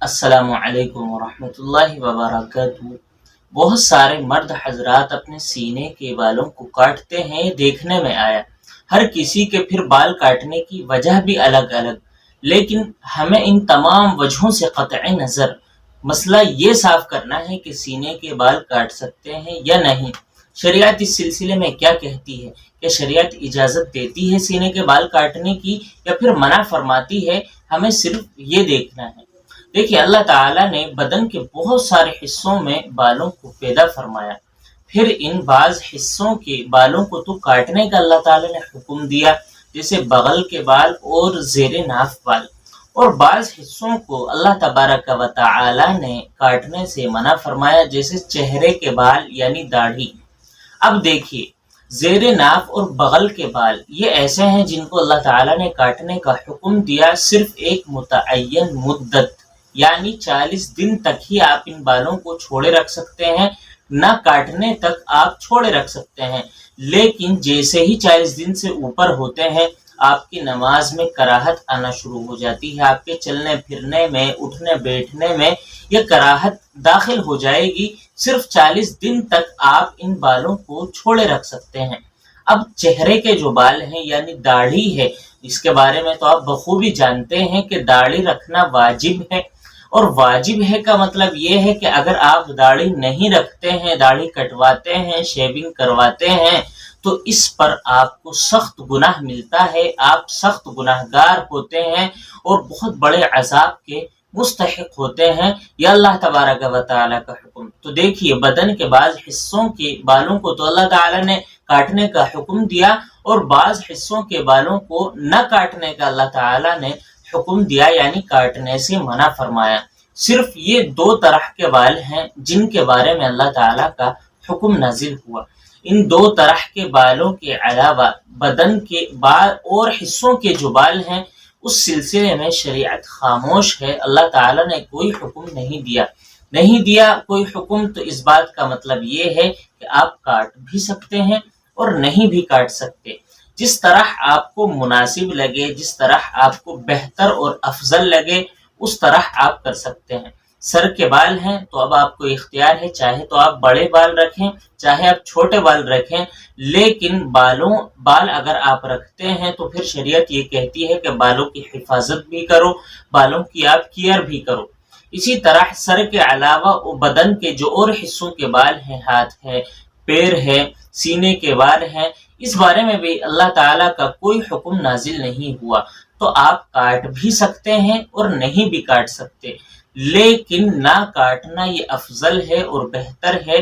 السلام علیکم ورحمۃ اللہ وبرکاتہ۔ بہت سارے مرد حضرات اپنے سینے کے بالوں کو کاٹتے ہیں، یہ دیکھنے میں آیا۔ ہر کسی کے پھر بال کاٹنے کی وجہ بھی الگ الگ، لیکن ہمیں ان تمام وجہوں سے قطع نظر مسئلہ یہ صاف کرنا ہے کہ سینے کے بال کاٹ سکتے ہیں یا نہیں۔ شریعت اس سلسلے میں کیا کہتی ہے؟ کہ شریعت اجازت دیتی ہے سینے کے بال کاٹنے کی یا پھر منع فرماتی ہے؟ ہمیں صرف یہ دیکھنا ہے۔ دیکھیے، اللہ تعالیٰ نے بدن کے بہت سارے حصوں میں بالوں کو پیدا فرمایا، پھر ان بعض حصوں کے بالوں کو تو کاٹنے کا اللہ تعالیٰ نے حکم دیا، جیسے بغل کے بال اور زیر ناف بال، اور بعض حصوں کو اللہ تبارک و تعالیٰ نے کاٹنے سے منع فرمایا، جیسے چہرے کے بال یعنی داڑھی۔ اب دیکھیے، زیر ناف اور بغل کے بال یہ ایسے ہیں جن کو اللہ تعالیٰ نے کاٹنے کا حکم دیا، صرف ایک متعین مدت یعنی 40 دن تک ہی آپ ان بالوں کو چھوڑے رکھ سکتے ہیں، نہ کاٹنے تک آپ چھوڑے رکھ سکتے ہیں۔ لیکن جیسے ہی 40 دن سے اوپر ہوتے ہیں، آپ کی نماز میں کراہت آنا شروع ہو جاتی ہے، آپ کے چلنے پھرنے میں، اٹھنے بیٹھنے میں یہ کراہت داخل ہو جائے گی۔ صرف 40 دن تک آپ ان بالوں کو چھوڑے رکھ سکتے ہیں۔ اب چہرے کے جو بال ہیں یعنی داڑھی ہے، اس کے بارے میں تو آپ بخوبی جانتے ہیں کہ داڑھی رکھنا واجب ہے، اور واجب ہے کا مطلب یہ ہے کہ اگر آپ داڑھی نہیں رکھتے ہیں، داڑھی کٹواتے ہیں، شیونگ کرواتے ہیں، تو اس پر آپ کو سخت گناہ ملتا ہے، آپ سخت گناہ گار ہوتے ہیں اور بہت بڑے عذاب کے مستحق ہوتے ہیں۔ یہ اللہ تبارک و تعالیٰ کا حکم۔ تو دیکھیے، بدن کے بعض حصوں کے بالوں کو تو اللہ تعالیٰ نے کاٹنے کا حکم دیا، اور بعض حصوں کے بالوں کو نہ کاٹنے کا اللہ تعالیٰ نے حکم دیا، یعنی کاٹنے سے منع فرمایا۔ صرف یہ 2 طرح کے بال ہیں جن کے بارے میں اللہ تعالیٰ کا حکم نازل ہوا۔ ان 2 طرح کے بالوں کے علاوہ بدن کے بال اور حصوں کے جو بال ہیں، اس سلسلے میں شریعت خاموش ہے۔ اللہ تعالیٰ نے کوئی حکم نہیں دیا کوئی حکم، تو اس بات کا مطلب یہ ہے کہ آپ کاٹ بھی سکتے ہیں اور نہیں بھی کاٹ سکتے۔ جس طرح آپ کو مناسب لگے، جس طرح آپ کو بہتر اور افضل لگے، اس طرح آپ کر سکتے ہیں۔ سر کے بال ہیں تو اب آپ کو اختیار ہے، چاہے تو آپ بڑے بال رکھیں، چاہے آپ چھوٹے بال رکھیں، لیکن بال اگر آپ رکھتے ہیں تو پھر شریعت یہ کہتی ہے کہ بالوں کی حفاظت بھی کرو، بالوں کی آپ کیئر بھی کرو۔ اسی طرح سر کے علاوہ بدن کے جو اور حصوں کے بال ہیں، ہاتھ ہے، پیر ہے، سینے کے بال ہیں، اس بارے میں بھی اللہ تعالیٰ کا کوئی حکم نازل نہیں ہوا، تو آپ کاٹ بھی سکتے ہیں اور نہیں بھی کاٹ سکتے۔ لیکن نہ کاٹنا یہ افضل ہے اور بہتر ہے،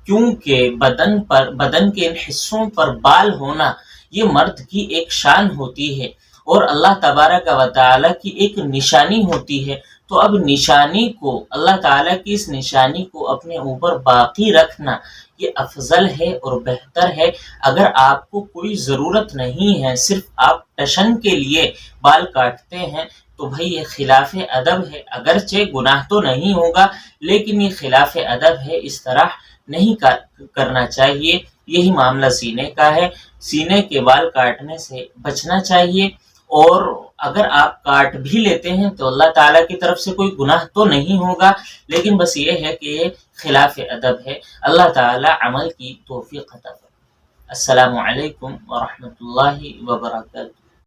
کیونکہ بدن کے ان حصوں پر بال ہونا یہ مرد کی ایک شان ہوتی ہے اور اللہ تبارک و تعالیٰ کی ایک نشانی ہوتی ہے۔ تو اب نشانی کو، اللہ تعالیٰ کی اس نشانی کو اپنے اوپر باقی رکھنا یہ افضل ہے اور بہتر ہے۔ اگر آپ کو کوئی ضرورت نہیں ہے، صرف آپ ٹشن کے لیے بال کاٹتے ہیں، تو بھائی یہ خلاف ادب ہے۔ اگرچہ گناہ تو نہیں ہوگا، لیکن یہ خلاف ادب ہے، اس طرح نہیں کرنا چاہیے۔ یہی معاملہ سینے کا ہے، سینے کے بال کاٹنے سے بچنا چاہیے، اور اگر آپ کاٹ بھی لیتے ہیں تو اللہ تعالیٰ کی طرف سے کوئی گناہ تو نہیں ہوگا، لیکن بس یہ ہے کہ یہ خلاف ادب ہے۔ اللہ تعالیٰ عمل کی توفیق عطا فرمائے۔ السلام علیکم ورحمۃ اللہ وبرکاتہ۔